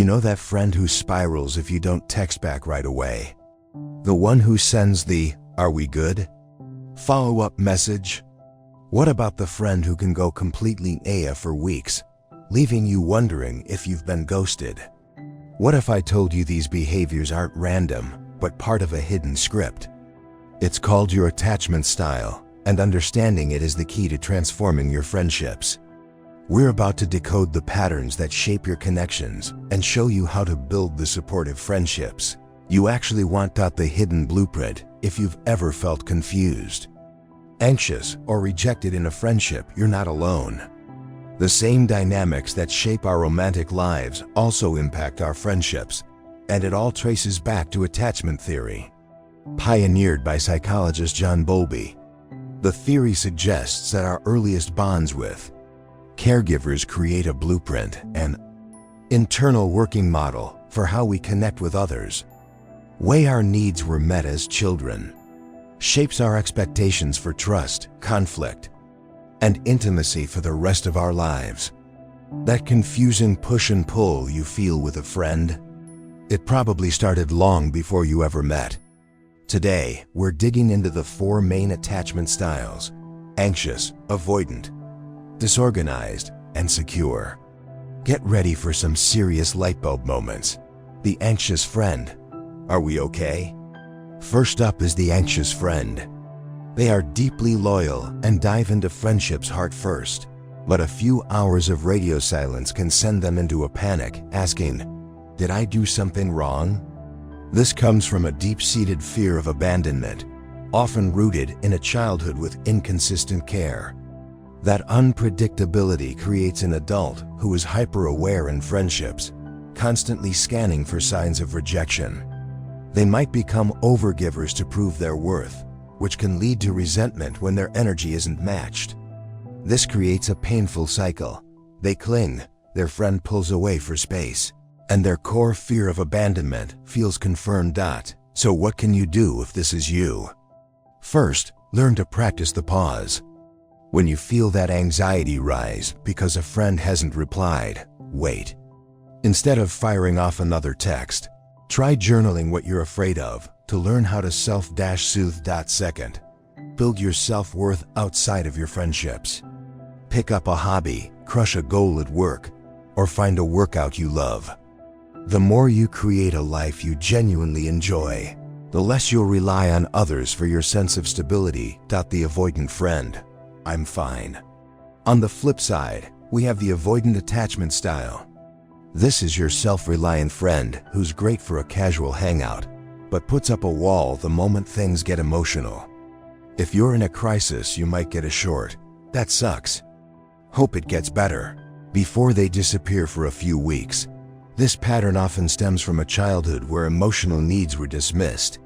You know that friend who spirals if you don't text back right away? The one who sends the "Are we good?" follow-up message? What about the friend who can go completely AF for weeks, leaving you wondering if you've been ghosted? What if I told you these behaviors aren't random, but part of a hidden script? It's called your attachment style, and understanding it is the key to transforming your friendships. We're about to decode the patterns that shape your connections and show you how to build the supportive friendships you actually want. The hidden blueprint if you've ever felt confused, anxious, or rejected in a friendship, you're not alone. The same dynamics that shape our romantic lives also impact our friendships, and it all traces back to attachment theory, pioneered by psychologist John Bowlby. The theory suggests that our earliest bonds with caregivers create a blueprint, an internal working model for how we connect with others. Way our needs were met as children shapes our expectations for trust, conflict, and intimacy for the rest of our lives. That confusing push and pull you feel with a friend, it probably started long before you ever met. Today, we're digging into the 4 main attachment styles: anxious, avoidant, disorganized, and secure. Get ready for some serious lightbulb moments. The anxious friend. Are we okay? First up is the anxious friend. They are deeply loyal and dive into friendships heart first, but a few hours of radio silence can send them into a panic, asking, "Did I do something wrong?" This comes from a deep-seated fear of abandonment, often rooted in a childhood with inconsistent care. That unpredictability creates an adult who is hyper-aware in friendships, constantly scanning for signs of rejection. They might become overgivers to prove their worth, which can lead to resentment when their energy isn't matched. This creates a painful cycle. They cling, their friend pulls away for space, and their core fear of abandonment feels confirmed. So what can you do if this is you? First, learn to practice the pause. When you feel that anxiety rise because a friend hasn't replied, wait. Instead of firing off another text, try journaling what you're afraid of to learn how to self-soothe. Second, build your self-worth outside of your friendships. Pick up a hobby, crush a goal at work, or find a workout you love. The more you create a life you genuinely enjoy, the less you'll rely on others for your sense of stability. The avoidant friend. I'm fine. On the flip side, we have the avoidant attachment style. This is your self-reliant friend who's great for a casual hangout, but puts up a wall the moment things get emotional. If you're in a crisis, you might get a short "That sucks. Hope it gets better" before they disappear for a few weeks. This pattern often stems from a childhood where emotional needs were dismissed.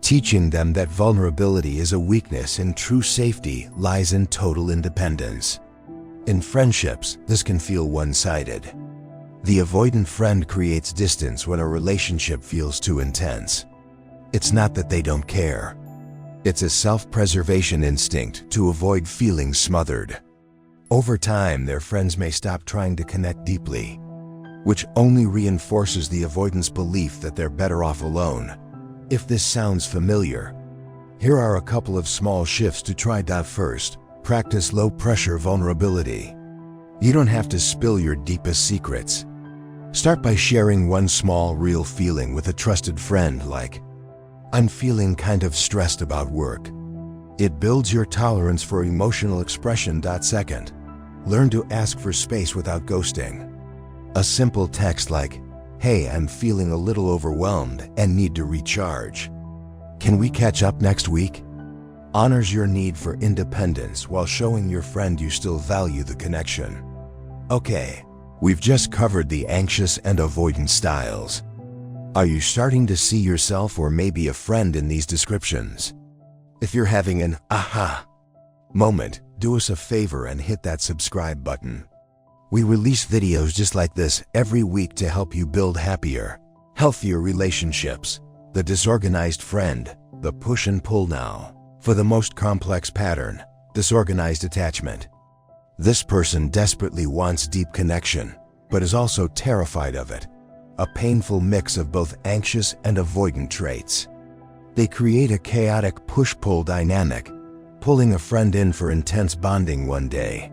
Teaching them that vulnerability is a weakness and true safety lies in total independence. In friendships, this can feel one-sided. The avoidant friend creates distance when a relationship feels too intense. It's not that they don't care. It's a self-preservation instinct to avoid feeling smothered. Over time, their friends may stop trying to connect deeply, which only reinforces the avoidant's belief that they're better off alone. If this sounds familiar, here are a couple of small shifts to try. First, practice low-pressure vulnerability. You don't have to spill your deepest secrets. Start by sharing one small, real feeling with a trusted friend, like, "I'm feeling kind of stressed about work." It builds your tolerance for emotional expression. Second, learn to ask for space without ghosting. A simple text like, "Hey, I'm feeling a little overwhelmed and need to recharge. Can we catch up next week?" honors your need for independence while showing your friend you still value the connection. Okay, we've just covered the anxious and avoidant styles. Are you starting to see yourself or maybe a friend in these descriptions? If you're having an aha moment, do us a favor and hit that subscribe button. We release videos just like this every week to help you build happier, healthier relationships. The disorganized friend, the push and pull. Now, for the most complex pattern, disorganized attachment. This person desperately wants deep connection, but is also terrified of it. a painful mix of both anxious and avoidant traits. They create a chaotic push-pull dynamic, pulling a friend in for intense bonding one day,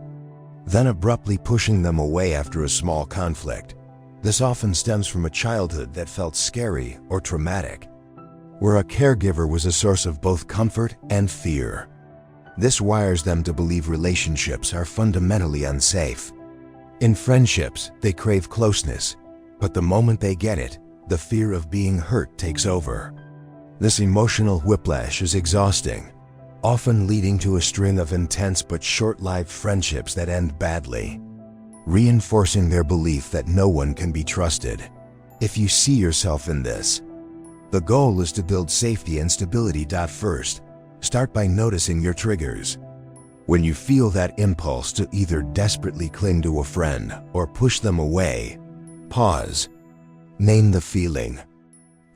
then abruptly pushing them away after a small conflict. This often stems from a childhood that felt scary or traumatic, where a caregiver was a source of both comfort and fear. This wires them to believe relationships are fundamentally unsafe. In friendships, they crave closeness, but the moment they get it, the fear of being hurt takes over. This emotional whiplash is exhausting, often leading to a string of intense but short-lived friendships that end badly, reinforcing their belief that no one can be trusted. If you see yourself in this, the goal is to build safety and stability. First, start by noticing your triggers. When you feel that impulse to either desperately cling to a friend or push them away, pause. Name the feeling.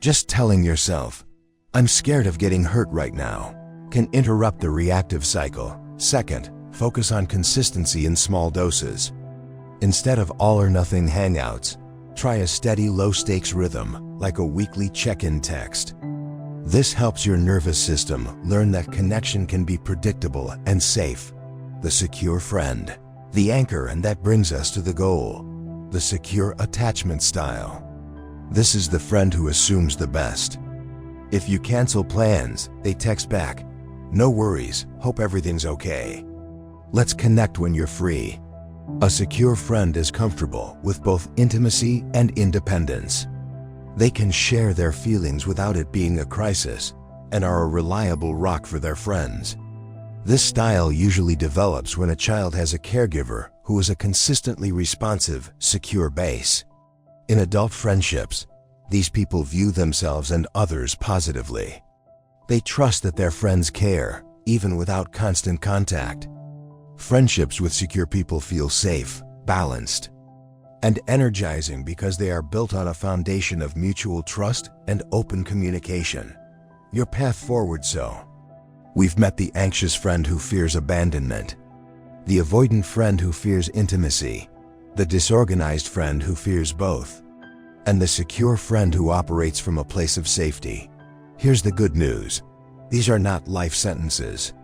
Just telling yourself, "I'm scared of getting hurt right now," can interrupt the reactive cycle. Second, focus on consistency in small doses. Instead of all-or-nothing hangouts, try a steady, low-stakes rhythm, like a weekly check-in text. This helps your nervous system learn that connection can be predictable and safe. The secure friend, the anchor, and that brings us to the goal, the secure attachment style. This is the friend who assumes the best. If you cancel plans, they text back, "No worries, hope everything's okay. Let's connect when you're free." A secure friend is comfortable with both intimacy and independence. They can share their feelings without it being a crisis and are a reliable rock for their friends. This style usually develops when a child has a caregiver who is a consistently responsive, secure base. In adult friendships, these people view themselves and others positively. They trust that their friends care, even without constant contact. Friendships with secure people feel safe, balanced, and energizing because they are built on a foundation of mutual trust and open communication. Your path forward. We've met the anxious friend who fears abandonment, the avoidant friend who fears intimacy, the disorganized friend who fears both, and the secure friend who operates from a place of safety. Here's the good news. These are not life sentences.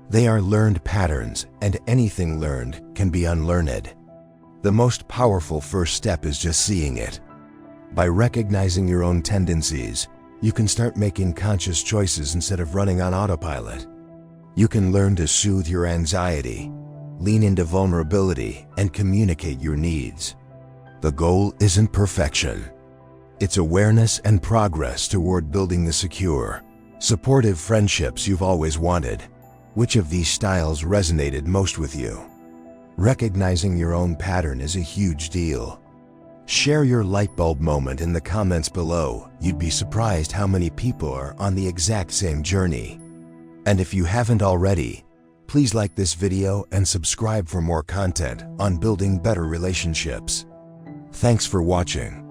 They are learned patterns, and anything learned can be unlearned. The most powerful first step is just seeing it. By recognizing your own tendencies, you can start making conscious choices instead of running on autopilot. You can learn to soothe your anxiety, lean into vulnerability, and communicate your needs. The goal isn't perfection. It's awareness and progress toward building the secure, supportive friendships you've always wanted. Which of these styles resonated most with you? Recognizing your own pattern is a huge deal. Share your light bulb moment in the comments below. You'd be surprised how many people are on the exact same journey. And if you haven't already, please like this video and subscribe for more content on building better relationships. Thanks for watching.